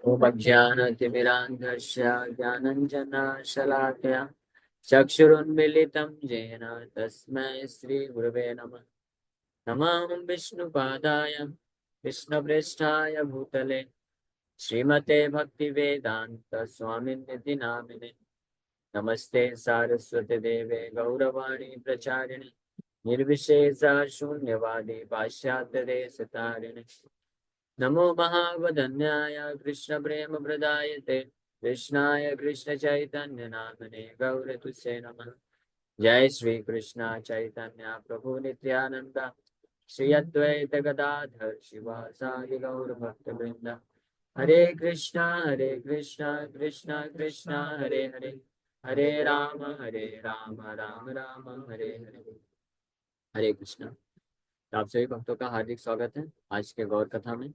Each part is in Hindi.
उपज्ञानतिमिरान्धस्य ज्ञानञ्जनशलाकया चक्षुरुन्मीलितं येन तस्मै श्रीगुरवे नमः। नमः विष्णुपादाय कृष्णप्रेष्ठाय भूतले श्रीमते भक्तिवेदान्त स्वामिनिति नामिने। नमस्ते सारस्वती देवे गौरवाणी प्रचारिणे निर्विशेष शून्यवादी पाश्चात्य देशतारिणे। नमो महावदन्याय कृष्ण प्रेम प्रदायते कृष्णाय कृष्ण चैतन्य नामने गौरतुसे नमः। जय श्री कृष्ण चैतन्य प्रभु नित्यानंद श्री अद्वैत गदाधर शिवासादि गौर भक्त वृंद। हरे कृष्णा कृष्णा कृष्णा हरे हरे, हरे राम राम राम हरे हरे। हरे कृष्णा। तो आप सभी भक्तों का हार्दिक स्वागत है आज के गौर कथा में।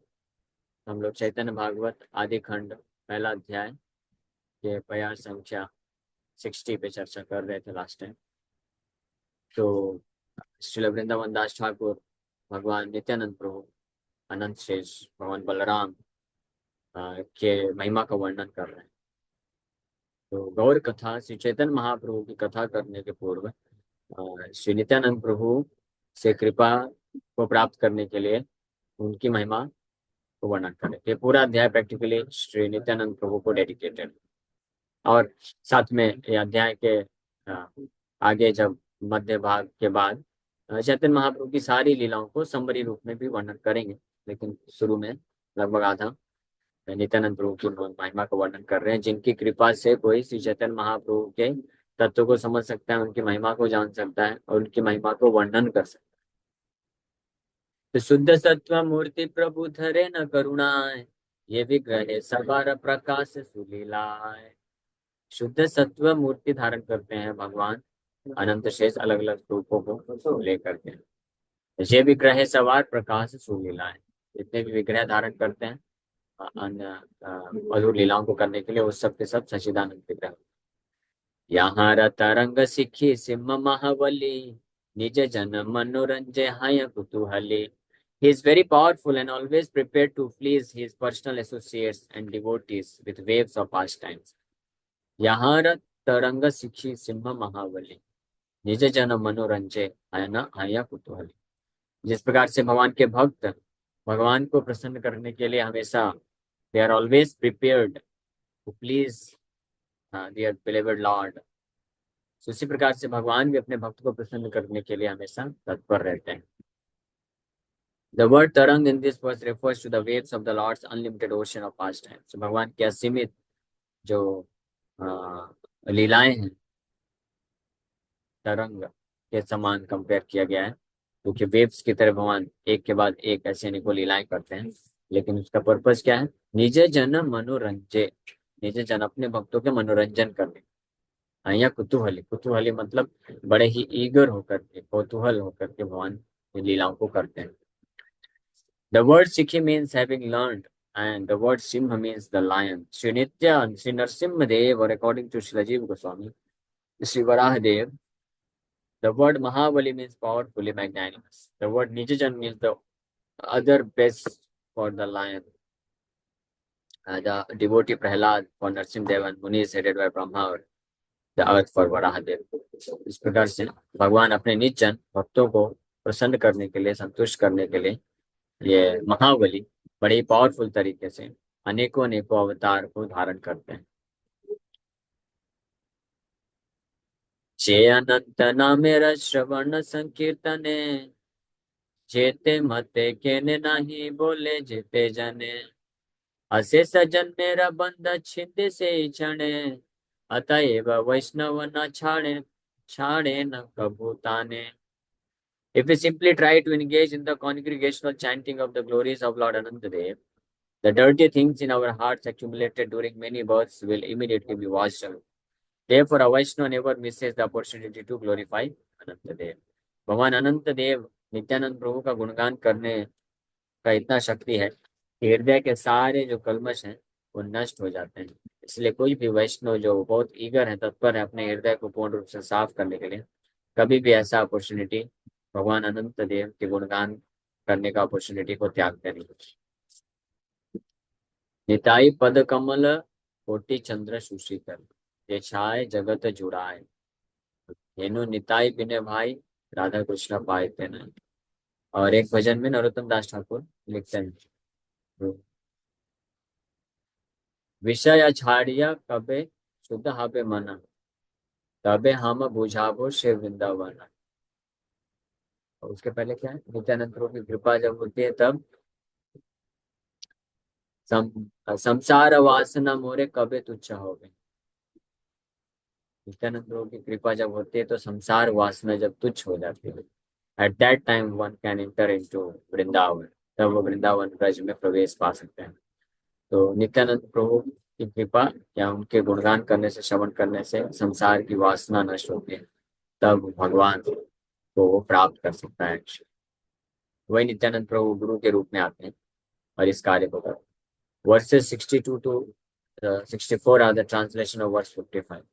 हम लोग चैतन्य भागवत आदि खंड पहला अध्याय के प्रयास संख्या 60 पे चर्चा कर रहे थे लास्ट टाइम। तो श्रील वृंदावन दास ठाकुर भगवान नित्यानंद प्रभु अनंत शेष भगवान बलराम के महिमा का वर्णन कर रहे हैं। तो गौर कथा श्री चैतन्य महाप्रभु की कथा करने के पूर्व श्री नित्यानंद प्रभु से कृपा को प्राप्त करने के लिए उनकी महिमा को वर्णन करें। ये पूरा अध्याय प्रैक्टिकली श्री नित्यानंद प्रभु को डेडिकेटेड। और साथ में ये अध्याय के आगे जब मध्य भाग के बाद चैतन्य महाप्रभु की सारी लीलाओं को समरी रूप में भी वर्णन करेंगे, लेकिन शुरू में लगभग आधा नित्यानंद प्रभु की महिमा का वर्णन कर रहे हैं, जिनकी कृपा से कोई श्री चैतन्य महाप्रभु के तत्व को समझ सकता है, उनकी महिमा को जान सकता है और उनकी महिमा को वर्णन कर सकता है। तो शुद्ध सत्व मूर्ति प्रभु धरे न करुणाए, ये विग्रह सबार प्रकाश सुलीलाए। शुद्ध सत्व मूर्ति धारण करते हैं भगवान अनंत शेष अलग अलग रूपों को लेकर के। ये विग्रह सवार प्रकाश सुलीलाए, जितने भी विग्रह धारण करते हैं अन्य मधुर लीलाओं को करने के लिए, उस सब के सब सच्चिदानंद विग्रह। यहाँ रतरंग सिखी सिंह महाबली, निज जन मनोरंजय हाय कुतूहली। He is very powerful and always prepared to please his personal associates and devotees with waves of pastimes. यहाँ तरंग सिखी सिंह महाबली, निज जन मनोरंजय आयना आया कुतूहली। जिस प्रकार से भगवान के भक्त भगवान को प्रसन्न करने के लिए हमेशा they are always prepared to please their beloved Lord, उसी प्रकार से भगवान भी अपने भक्त को प्रसन्न करने के लिए हमेशा तत्पर रहते हैं। The word tarang in this verse refers to the waves of the Lord's unlimited ocean of pastime. So भगवान के असीमित जो लीलाएं हैं तरंग के समान कंपेयर किया गया है, क्योंकि वेव्स की तरह भगवान एक के बाद एक ऐसे अनेकों लीलाएं करते हैं, लेकिन उसका पर्पस क्या है? निज जन मनोरंजन, निज जन अपने भक्तों के मनोरंजन करने। या कुतूहली, कुतूहली मतलब बड़े ही ईगर होकर के, कौतूहल होकर के भगवान लीलाओं को करते हैं। The word Sikhi means having learned, and the word Simha means the lion. Sri Nitya and Sri Narsimha Dev, or according to Sri Rajiv Goswami, Sri Varaha Dev, the word Mahabali means powerfully magnanimous. The word Nijajan means the other best for the lion. The devotee Prahlad for Narsimha Dev and Muni is headed by Brahma, or the earth for Varaha Dev. इस प्रकार से भगवान अपने निज जन भक्तों को प्रसन्न करने के लिए, संतुष्ट करने के लिए ये महाबली बड़े पावरफुल तरीके से अनेकों अनेकों अवतार को धारण करते हैं। जे अनंत नामेर श्रवण संकीर्तने, जेते मते केने नहीं बोले जेते जने। असे सजन मेरा बंद छिंदे से क्षणे, अतएव वैष्णव न छाड़े छाड़े न कबूताने। If we simply try to engage in the congregational chanting of the glories of Lord Anantadev, the dirty things in our hearts accumulated during many births will immediately be washed away. Therefore, a Vaishnava never misses the opportunity to glorify Anantadev. भगवान अनंत देव नित्यानंद प्रभु का गुणगान करने का इतना शक्ति है कि हृदय के सारे जो कल्मश हैं वो नष्ट हो जाते हैं। इसलिए कोई भी वैष्णव जो बहुत ईगर है, तत्पर है अपने हृदय को पूर्ण रूप से साफ करने के लिए, कभी भी ऐसा अपॉर्चुनिटी भगवान अनंत देव के गुणगान करने का अपॉर्चुनिटी को त्यागते नहीं। निताई पद कमल कोटि चंद्र सुशीकर, ये छाए जगत जुड़ाए, हेनु निताई बिने भाई, राधा कृष्ण पाए ते नहीं। और एक भजन में नरोत्तम दास ठाकुर लिखते हैं, विषय छाड़िया कबे शुद्ध हाबे मना, तबे हम बुझाबो शिव वृंदावन। और उसके पहले क्या है, नित्यानंद प्रभु की कृपा जब होती है तब संसार वासना मोरे कबे तुच्छ होवे। नित्यानंद प्रभु की कृपा जब होती है तो संसार वासना जब तुच्छ हो जाती है, at that time one can enter into Vrindavan, तब वो वृंदावन ब्रज में प्रवेश पा सकते हैं। तो नित्यानंद प्रभु की कृपा या उनके गुणगान करने से, श्रवण करने से संसार की वासना नष्ट होती है, तब भगवान को वो प्राप्त कर सकता है। वही नित्यानंद प्रभु गुरु के रूप में आते हैं और इस कार्य को करते हैं। Versus 62 to 64 are the translation of verse 55.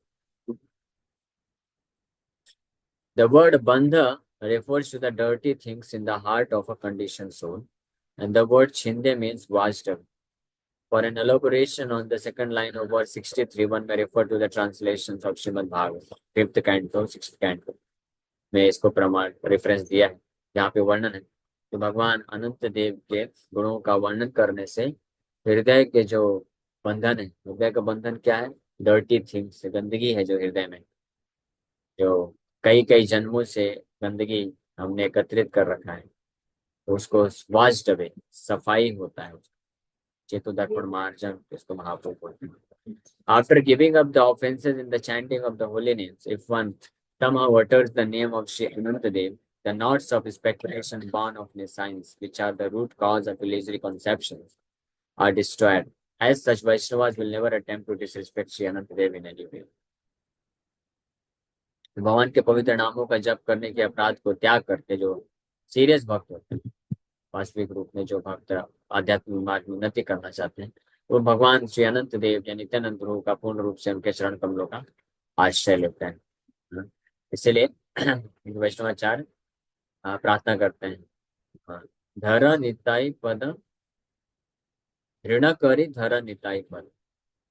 The word bandha refers to the dirty things in the heart of a conditioned soul, and the word chinde means wisdom. For an elaboration on the second line of verse 63, one may refer to the translations of Srimad Bhagavatam, 5th canto, 6th canto. में इसको प्रमाण रेफरेंस दिया है, जहाँ पे वर्णन है कि भगवान अनंत देव के गुणों का वर्णन करने से हृदय के जो बंधन है, हृदय का बंधन क्या है, डर्टी थिंग्स, गंदगी है जो हृदय में, जो कई कई जन्मों से गंदगी हमने एकत्रित कर रखा है, तो उसको वाश डबे, सफाई होता है, चेतो दर्पण मार्जन इसको महाप्रभु बोलते हैं। After giving up the offenses in the chanting of the holy names, if one somehow utters the name of Sri Anantadev, the knots of speculation born of nescience, which are the root cause of illusory conceptions, are destroyed. As such, Vaishnavas will never attempt to disrespect Sri Anantadev in any way. भगवान के पवित्र नामों का जप करने के अपराध को त्याग करके जो सीरियस भक्त होते हैं, वास्तविक रूप में जो भक्त आध्यात्मिक मार्ग में उन्नति करना चाहते हैं, वो भगवान श्री अनंत देव या नित्यानंद प्रभु का पूर्ण रूप से उनके चरण कमलों का आश्रय लेते हैं। इसलिए वैष्णवाचार्य प्रार्थना करते हैं, धर निताई पद, ऋण करी धर निताई पद,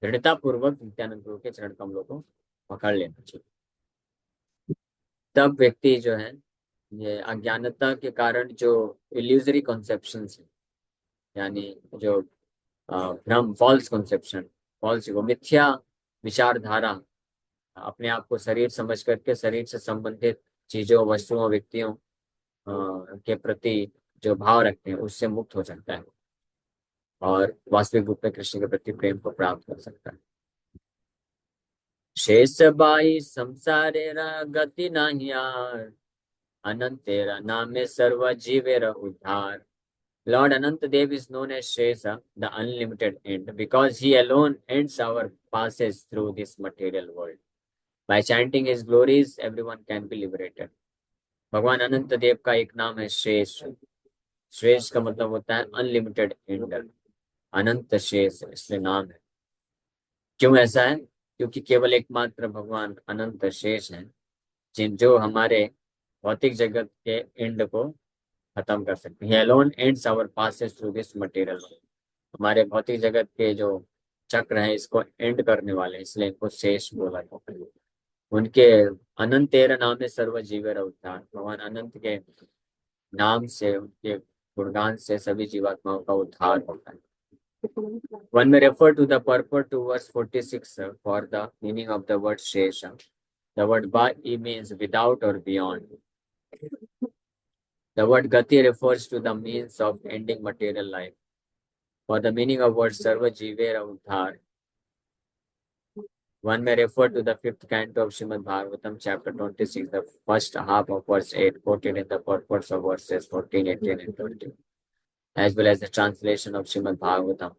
दृढ़ता पूर्वक नित्यानंद प्रभु के चरण कमलों को पकड़ लेना चाहिए। तब व्यक्ति जो है, ये अज्ञानता के कारण जो इल्यूजरी कॉन्सेप्शंस है, यानी जो भ्रम, फॉल्स कॉन्सेप्शन, फॉल्स वो मिथ्या विचारधारा, अपने आप को शरीर समझ करके शरीर से संबंधित चीजों, वस्तुओं, व्यक्तियों के प्रति जो भाव रखते हैं, उससे मुक्त हो सकता है और वास्तविक रूप में कृष्ण के प्रति प्रेम को प्राप्त कर सकता है। शेष बाई संसारेरा गति नहीं यार, अनंत तेरा नाम में सर्व जीवेरा उद्धार। Lord Anantadev is known as Shesa, the unlimited end, because he alone ends our passage through this material world. By chanting his glories, everyone can be liberated. भगवान अनंत देव का एक नाम है शेष। शेष का मतलब होता है अनलिमिटेड एंड, अनंत शेष इसलिए नाम है। क्यों ऐसा है? क्योंकि केवल एकमात्र भगवान अनंत शेष हैं, जिन जो हमारे भौतिक जगत के एंड को खत्म कर सकते हैं। Alone ends our passes through this material. हमारे भौतिक जगत के जो चक्र है इसको एंड करने वाले, इसलिए इनको शेष बोला जाता है। उनके अनंत तेरा नाम है सर्व जीवेर उद्धार। भगवान अनंत के नाम से, उनके गुणगान से सभी जीवात्माओं का उद्धार होता है। One may refer to the purport to verse 46 for the meaning of the word Shesha. The word Bha'i means without or beyond. The word Gati refers to the means of ending material life. For the meaning of word Sarva Jivera Uddhar, one may refer to the 5th canto of Srimad Bhagavatam, chapter 26, the first half of verse 8, quoted in the purports of verses 14, 18, and 20, as well as the translation of Srimad Bhagavatam,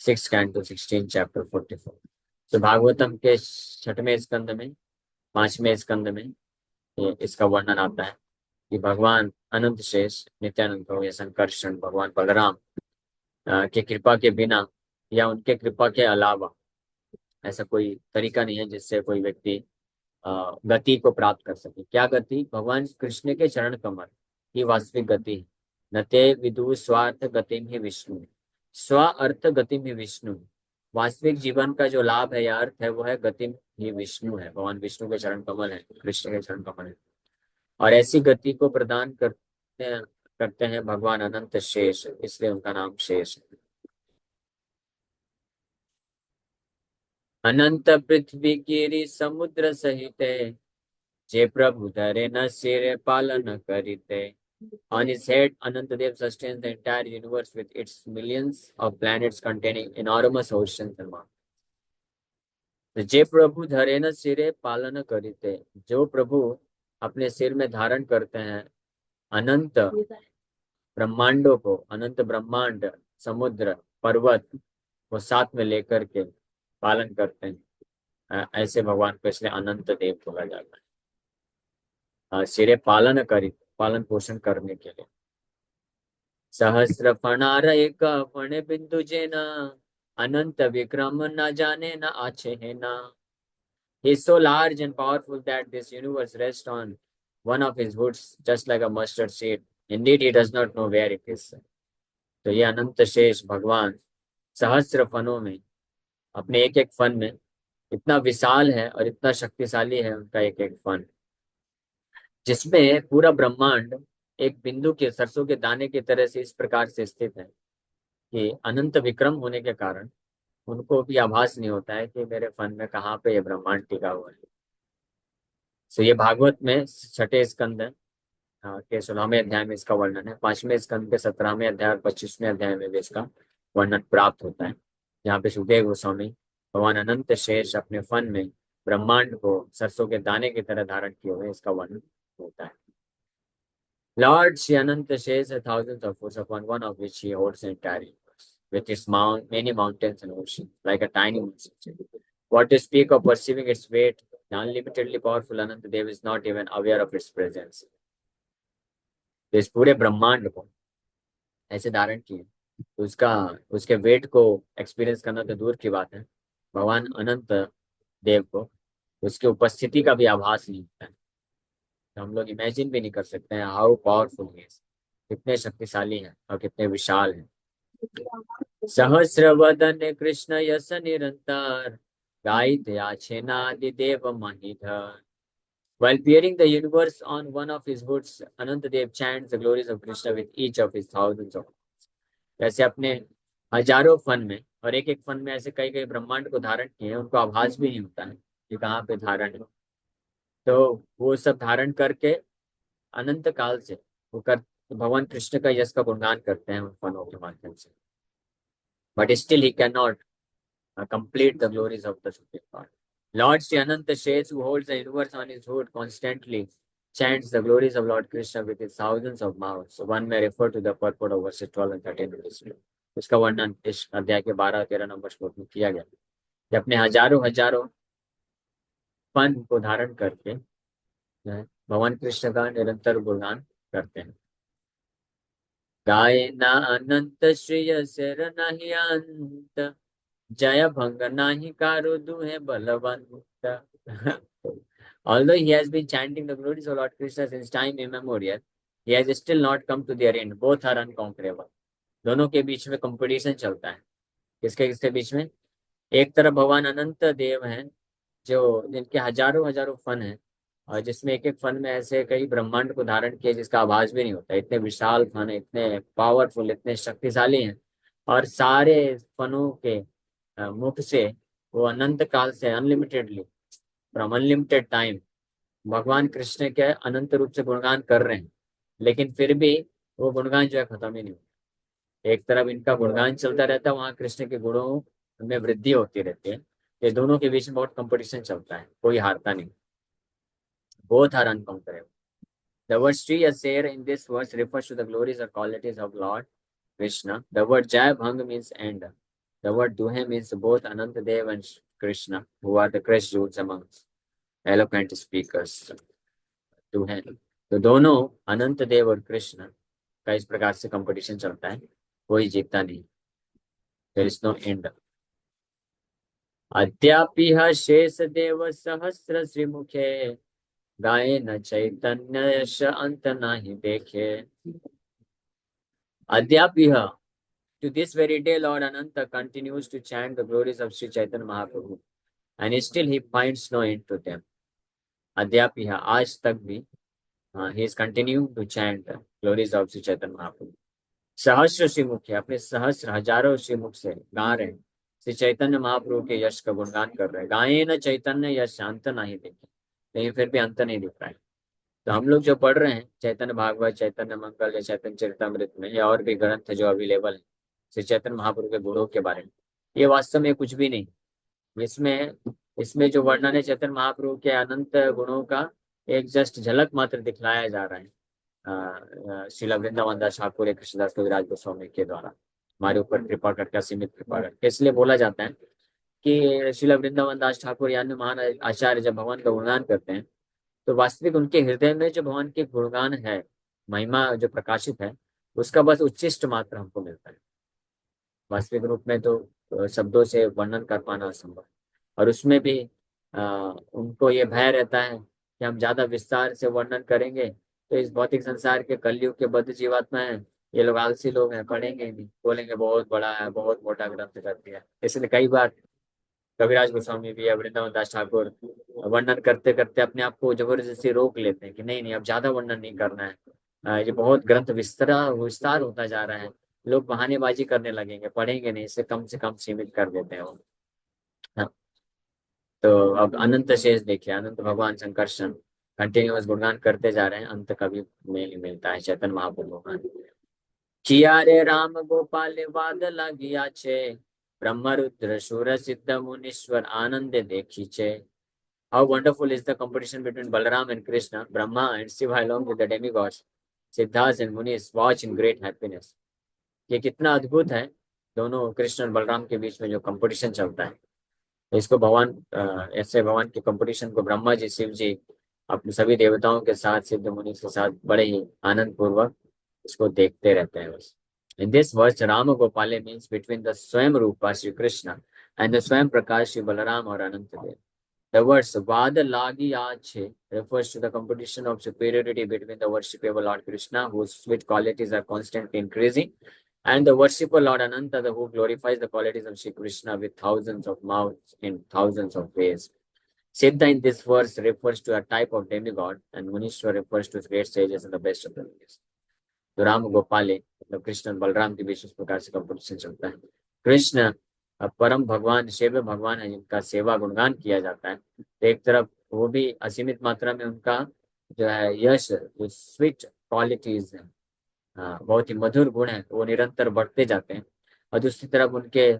6th canto, 16, chapter 44. तो भागवतम के 6वें स्कंद में, 5वें स्कंद में इसका वर्णन आता है कि भगवान अनंत शेष नित्यानंद प्रभु या संकर्षण भगवान बलराम के कृपा के बिना या उनके कृपा के अलावा ऐसा कोई तरीका नहीं है जिससे कोई व्यक्ति गति को प्राप्त कर सके। क्या गति? भगवान कृष्ण के चरण कमल ही वास्तविक गति है। नते विदु स्वार्थ गतिम ही विष्णु। स्व अर्थ गति में विष्णु, वास्तविक जीवन का जो लाभ है या अर्थ है वो है गति ही विष्णु है, भगवान विष्णु के चरण कमल है, कृष्ण के चरण कमल है। और ऐसी गति को प्रदान करते हैं भगवान अनंत शेष, इसलिए उनका नाम शेष है। अनंत पृथ्वी गिरि समुद्र सहित, जे प्रभु धरे न सिर पालन करिते। On his head, Anantadev sustains the entire universe with its millions of planets containing enormous oceans and mountains. तो जे प्रभु धरे न सिरे पालन करिते, जो प्रभु अपने सिर में धारण करते हैं अनंत ब्रह्मांडों को, अनंत ब्रह्मांड, समुद्र, पर्वत को साथ में लेकर के पालन करते हैं, ऐसे भगवान को इसलिए अनंत देव बोला जाता है। सिरे पालन करी, पालन पोषण करने के लिए। सहस्र फणार एक फण बिंदु जेना, अनंत विक्रम न जाने न आछे है ना। He is so large and powerful that this universe rests on one of his hoods, just like a mustard seed. Indeed, he does not know where it is. तो ये अनंत शेष भगवान सहस्र फनों में, अपने एक एक फन में इतना विशाल है और इतना शक्तिशाली है उनका एक एक फन, जिसमें पूरा ब्रह्मांड एक बिंदु के, सरसों के दाने की तरह से इस प्रकार से स्थित है कि अनंत विक्रम होने के कारण उनको भी आभास नहीं होता है कि मेरे फन में कहाँ पे ये ब्रह्मांड टिका हुआ है। तो ये भागवत में छठे स्कंद के 16वें अध्याय में इसका वर्णन है। 5वें स्कंद के 17वें अध्याय और 25वें अध्याय में भी इसका वर्णन प्राप्त होता है, जहाँ पे सुखदेव गोस्वामी भगवान अनंत शेष अपने फन में ब्रह्मांड को सरसों के दाने की तरह धारण किए हुए इसका वर्णन होता है। Lord Shri Ananta shares thousands of foots, upon one of which he holds the entire universe, with its many mountains and oceans, like a tiny mountain. What to speak of perceiving its weight, the unlimitedly powerful Ananta Dev is not even aware of its presence. तो इस पूरे ब्रह्मांड को ऐसे धारण किए तो उसके वेट को एक्सपीरियंस करना तो दूर की बात है, भगवान अनंत देव को उसकी उपस्थिति का भी आभास नहीं होता है। तो हम लोग इमेजिन भी नहीं कर सकते हैं हाउ पावरफुल है, कितने शक्तिशाली हैं और कितने विशाल हैं। सहस्र वदन कृष्ण यश निरंतर, गायित याचनादि देव Mahidhar. While peering the universe on one of his hoods, Anantadev chants the glories of Krishna with each of his thousands of. जैसे अपने हजारों फन में और एक एक फन में ऐसे कई कई ब्रह्मांड को धारण किए, उनको आभास भी नहीं होता है कि कहाँ पे धारण है। तो वो सब धारण करके अनंत काल से वो कर भगवान कृष्ण का यश का गुणगान करते हैं उन फनों के माध्यम से। But still he can not complete the glories of the Supreme Lord. Lord Sri Ananta Shesh, who holds the universe on his hood, constantly chants the glories of Lord Krishna with his thousands of mouths. So one may refer to the purport of verses 12 and 13 of this. इसका वर्णन इस अध्याय के 12-13 नंबर श्लोक में किया गया कि अपने हजारों हजारों फन को धारण करके भगवान कृष्ण का निरंतर गुणगान करते हैं। गाये ना अनंत श्रेय सिर नहीं अंत, जय भंग नाही कारो दुहे Balwant. Although he has been chanting the glories of Lord Krishna since time immemorial, he has still not come to their end. Both are unconquerable. दोनों के बीच में कंपटीशन चलता है। किसके किसके बीच में? एक तरफ भगवान अनंत देव हैं, जो जिनके हजारों हजारों फन हैं और जिसमें एक एक फन में ऐसे कई ब्रह्मांड को धारण किए जिसका आभास भी नहीं होता। इतने विशाल फन है, इतने पावरफुल, इतने शक्तिशाली हैं और सारे फनों के मुख से वो अनंत काल से अनलिमिटेडली, फ्रॉम अनलिमिटेड टाइम भगवान कृष्ण के अनंत रूप से गुणगान कर रहे हैं, लेकिन फिर भी वो गुणगान जो है खत्म ही नहीं होता। एक तरफ इनका गुणगान चलता रहता है, वहां कृष्ण के गुणों में वृद्धि होती रहती है। ये दोनों के बीच में बहुत कंपटीशन चलता है, कोई हारता नहीं। Both are incomparable. The word Sri Asir in this verse refers to the glories or qualities of Lord Krishna. The word Jai Bhang means end. The word Duhe means both Anantadev and Krishna, who are the crest jewels amongst eloquent speakers. Duhe. तो दोनों अनंत देव और कृष्ण का इस प्रकार से कंपटीशन चलता है, कोई जीतता नहीं। There is no end. अद्यापि शेष देव सहस्र श्रीमुखे, गाये न चैतन्य यश अंत नहीं देखे। अद्यापि To this very day, Lord Ananta continues to chant the glories of Sri Chaitanya Mahaprabhu, and still he finds no end to them. अद्यापि आज तक भी he is continuing to chant the glories of Sri Chaitanya Mahaprabhu. सहस्र श्रीमुख है, अपने सहस्र हजारों श्रीमुख से गा रहे हैं, श्री चैतन्य महाप्रभु के यश का गुणगान कर रहे हैं। गाये न चैतन्य यश अंत नहीं देखे, लेकिन फिर भी अंत नहीं दिख रहा है। तो हम लोग जो पढ़ रहे हैं चैतन्य भागवत, चैतन्य मंगल या चैतन्य चरितमृत में या और भी ग्रंथ जो अवेलेबल है श्री चैतन्य महाप्रभु के गुणों के बारे में, ये वास्तव में कुछ भी नहीं। इसमें इसमें जो वर्णन है चैतन्य महाप्रभु के अनंत गुणों का एक जस्ट झलक मात्र दिखलाया जा रहा है श्रील वृंदावन दास ठाकुर कृष्णदास कविराज गोस्वामी के द्वारा हमारे ऊपर कृपा करके, सीमित कृपा करके। इसलिए बोला जाता है कि श्रील वृंदावन दास ठाकुर यानी महान आचार्य जब भगवान का गुणगान करते हैं तो वास्तविक उनके हृदय में जो भगवान के गुणगान है, महिमा जो प्रकाशित है, उसका बस उच्चिष्ट मात्र हमको मिलता है। वास्तविक रूप में तो शब्दों से वर्णन कर पाना असंभव, और उसमें भी उनको ये भय रहता है कि हम ज्यादा विस्तार से वर्णन करेंगे तो इस भौतिक संसार के कलयुग के बद्ध जीवात्मा हैं, ये लोग आलसी लोग हैं, पढ़ेंगे नहीं, बोलेंगे बहुत बड़ा है, बहुत मोटा ग्रंथ कर दिया। इसलिए कई बार कविराज गोस्वामी भी या वृंदावन दास ठाकुर वर्णन करते करते अपने आप को जबरदस्ती रोक लेते हैं कि नहीं नहीं अब ज्यादा वर्णन नहीं करना है, ये बहुत ग्रंथ विस्तार होता जा रहा है, लोग बहानेबाजी करने लगेंगे, पढ़ेंगे नहीं, इसे कम से कम सीमित कर देते हैं वो। हाँ, तो अब अनंत शेष देखिए, अनंत भगवान संकर्षण कंटिन्यूअस गुणगान करते जा रहे हैं, अंत कभी नहीं मिलता है चैतन्य महाप्रभु का। किया रे राम गोपाल वाद लागिया छे, ब्रह्म रुद्र शूर सिद्ध मुनीश्वर आनंद देखी छे। How wonderful is the competition between Balaram and Krishna, Brahma and Shiva along with the demigods, Siddhas and Munis watch in great happiness. ये कितना अद्भुत है, दोनों कृष्ण और बलराम के बीच में जो कंपटीशन चलता है, इसको भगवान ऐसे भगवान के कंपटीशन को ब्रह्मा जी, शिव जी अपने सभी देवताओं के साथ, सिद्ध मुनि के साथ बड़े ही आनंद पूर्वक इसको देखते रहते हैं बस। In this verse, Rama Gopale means between the Swayam Rupa Shri Krishna and the Swayam Prakash Shri Balaram or Anantadev. The words Vada Lagi Ache refers to the competition of superiority between the worshipable Lord Krishna, whose sweet qualities are constantly increasing, and the worshipful Lord Ananta, who glorifies the qualities of Shri Krishna with thousands of mouths in thousands of ways. Siddha in this verse refers to a type of demigod, and Munishwar refers to great sages and the best of the munis. तो राम गोपाले मतलब कृष्ण और बलराम के बीच इस प्रकार से कंपटीशन चलता है। कृष्ण परम भगवान, सेव्य भगवान है, जिनका सेवा गुणगान किया जाता है, तो एक तरफ वो भी असीमित मात्रा में उनका जो है यश, जो स्वीट क्वालिटीज है, बहुत ही मधुर गुण है, वो निरंतर बढ़ते जाते हैं। और दूसरी तरफ उनके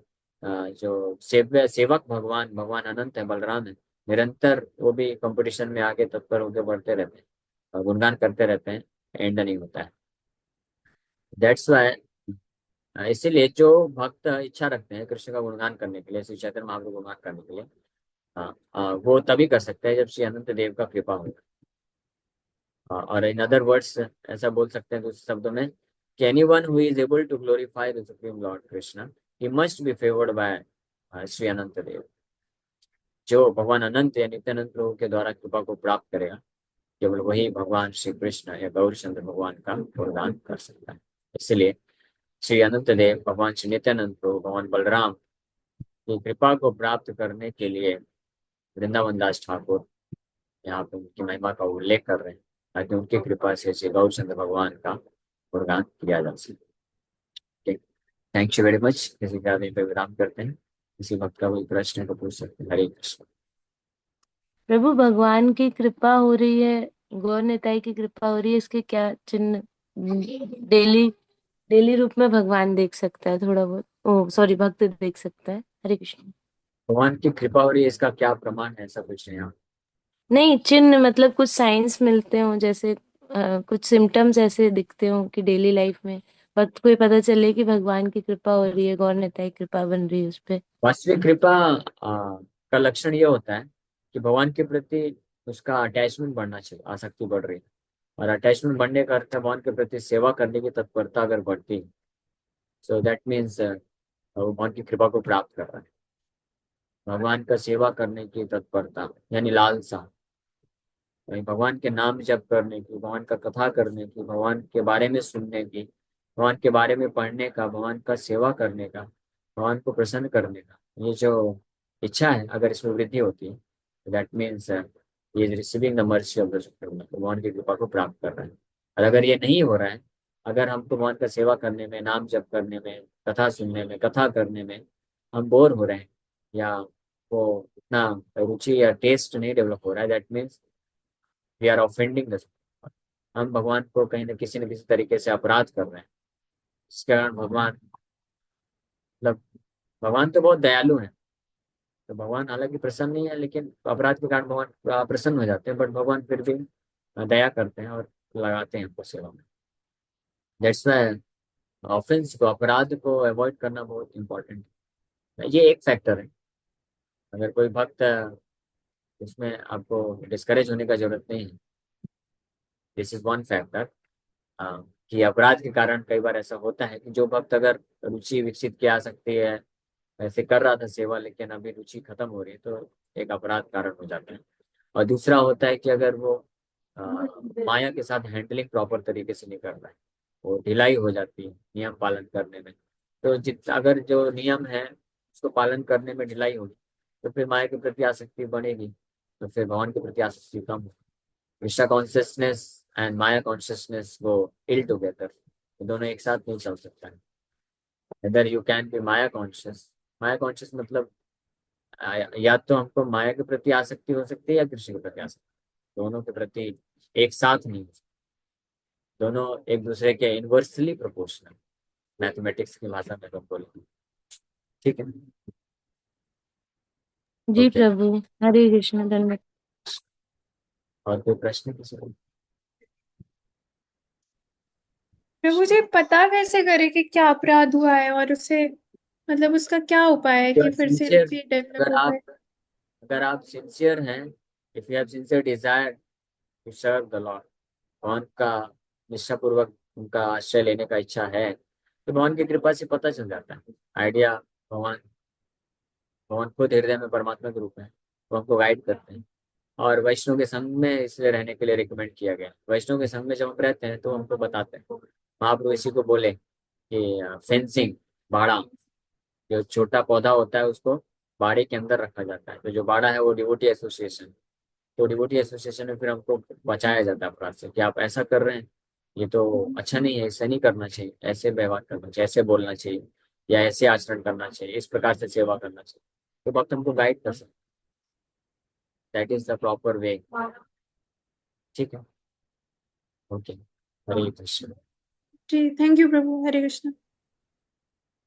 जो सेवक भगवान भगवान अनंत है, बलराम है, निरंतर वो भी कंपटीशन में आगे तत्पर होकर बढ़ते रहते हैं और गुणगान करते रहते हैं, एंड नहीं होता है। दैट्स वाई इसीलिए जो भक्त इच्छा रखते हैं कृष्ण का गुणगान करने के लिए, श्री चैतन्य महाप्रभु गुणगान करने के लिए, वो तभी कर सकते हैं जब श्री अनंत देव का कृपा होगा। और इन अदर वर्ड्स ऐसा बोल सकते हैं दूसरे शब्दों में कि anyone who is able to glorify the supreme lord Krishna, he must be favoured by Shri Anant Dev. जो भगवान अनंत या नित्यानंद प्रभु के द्वारा कृपा को प्राप्त करेगा, केवल वही भगवान श्री कृष्ण या गौरचंद्र भगवान का गुणगान कर सकता है। इसलिए श्री अनंत देव, भगवान श्री नित्यानंद प्रभु, भगवान बलराम की कृपा को प्राप्त करने के लिए वृंदावन दास ठाकुर यहाँ पे उनकी महिमा का उल्लेख कर रहे हैं, ताकि उनकी कृपा से श्री गौरचंद्र भगवान का गुणगान किया जा सके। Thank you very much. किसी का पे विराम करते हैं, किसी भक्त का कोई प्रश्न को पूछ सकते हैं। हरे कृष्ण। प्रभु भगवान की कृपा हो रही है, गौर निताई की कृपा हो रही है, इसके क्या चिन्ह डेली डेली रूप में भगवान देख सकता है, थोड़ा बहुत सॉरी भक्त देख सकता है? हरे कृष्ण। भगवान की कृपा हो रही है, इसका क्या प्रमाण है? ऐसा कुछ नहीं। नहीं, चिन्ह मतलब कुछ साइंस मिलते हो, जैसे कुछ सिम्टम्स ऐसे दिखते हो कि डेली लाइफ में भक्त को ये पता चले कि भगवान की कृपा हो रही है, गौर निताई कृपा बन रही है उस पर। वास्तविक कृपा का लक्षण ये होता है कि भगवान के प्रति उसका अटैचमेंट बढ़ना चाहिए, आसक्ति बढ़ रही है, और अटैचमेंट बढ़ने का अर्थ है भगवान के प्रति सेवा करने की तत्परता अगर बढ़ती है, सो दैट मीन्स वो भगवान की कृपा को प्राप्त कर रहा है। भगवान का सेवा करने की तत्परता यानी लालसा, यानी भगवान के नाम जप करने की, भगवान का कथा करने की, भगवान के बारे में सुनने की, भगवान के बारे में पढ़ने का, भगवान का सेवा करने का, भगवान को प्रसन्न करने का, ये जो इच्छा है अगर इसमें वृद्धि होती है, दैट मीन्स ये is receiving the mercy of the supreme, भगवान की कृपा को प्राप्त कर रहा है। और अगर ये नहीं हो रहा है, अगर हमको भगवान का सेवा करने में, नाम जप करने में, कथा सुनने में, कथा करने में हम बोर हो रहे हैं, या वो इतना रुचि या टेस्ट नहीं डेवलप हो रहा है, that means we are offending the, हम भगवान को कहीं न किसी तरीके से अपराध कर रहे हैं। इसके कारण भगवान, मतलब भगवान तो बहुत दयालु है, तो भगवान हालांकि प्रसन्न नहीं है, लेकिन अपराध के कारण भगवान प्रसन्न हो जाते हैं, बट भगवान फिर भी दया करते हैं और लगाते हैं हमको सेवा में। दैट्स वाई ऑफेंस को, अपराध को अवॉइड करना बहुत इंपॉर्टेंट है। ये एक फैक्टर है। अगर कोई भक्त उसमें आपको डिस्करेज होने का जरूरत नहीं है। दिस इज वन फैक्टर, कि अपराध के कारण कई बार ऐसा होता है कि जो भक्त अगर रुचि विकसित किया सकती है, ऐसे कर रहा था सेवा, लेकिन अभी रुचि खत्म हो रही है, तो एक अपराध कारण हो जाता है। और दूसरा होता है कि अगर वो अ, माया के साथ हैंडलिंग प्रॉपर तरीके से नहीं कर रहा है, वो ढिलाई हो जाती है नियम पालन करने में। तो जित अगर जो नियम है उसको पालन करने में ढिलाई होगी, तो फिर माया के प्रति आसक्ति बढ़ेगी, तो फिर भगवान के प्रति आसक्ति कम होगी। Krishna consciousness and Maya consciousness वो इल टुगेदर, दोनों एक साथ नहीं चल सकता है। इधर you can be Maya conscious, Maya conscious मतलब या तो हमको माया के प्रति आसक्ति हो सकती है या कृष्ण के प्रति आसक्ति, दोनों के प्रति एक साथ नहीं हो सकती। दोनों एक दूसरे के इनवर्सली प्रोपोर्शनल, मैथमेटिक्स की भाषा में हम बोलेंगे। ठीक है। जी ओके। प्रभु। हरे कृष्ण, धन्यवाद। और कोई प्रश्न किसी को? प्रभु जी, पता कैसे करे कि क्या अपराध हुआ है और उसे मतलब उसका क्या उपाय है कि फिर से सिंसियर, रुचि डेवलप अगर हो पाए? आप अगर आप सिंसियर हैं, if you have sincere desire to serve the lord, भगवान का निष्ठापूर्वक उनका आश्रय लेने का इच्छा है, तो भगवान की कृपा से पता चल जाता है आइडिया। भगवान भगवान खुद हृदय में परमात्मा के रूप में, वो हमको गाइड करते हैं। और वैष्णव के संग में इसलिए रहने के लिए रिकमेंड किया गया। वैष्णव के संग में जब हम रहते हैं तो हमको बताते हैं। महाप्रभु इसी को बोले कि फेंसिंग, बाड़ा, जो छोटा पौधा होता है उसको बाड़े के अंदर रखा जाता है, तो जो बाड़ा है वो डिवोटी एसोसिएशन, तो डिवोटी एसोसिएशन में फिर हमको बचाया जाता है अपराध से, कि आप ऐसा कर रहे हैं, ये तो अच्छा नहीं है, ऐसा नहीं करना चाहिए, ऐसे व्यवहार करना चाहिए, ऐसे बोलना चाहिए, या ऐसे आचरण करना चाहिए, इस प्रकार से सेवा करना चाहिए। तो वक्त हमको गाइड कर सकते, that is the proper way. ठीक है। ओके। हरे कृष्ण। जी, थैंक यू प्रभु। हरे कृष्ण।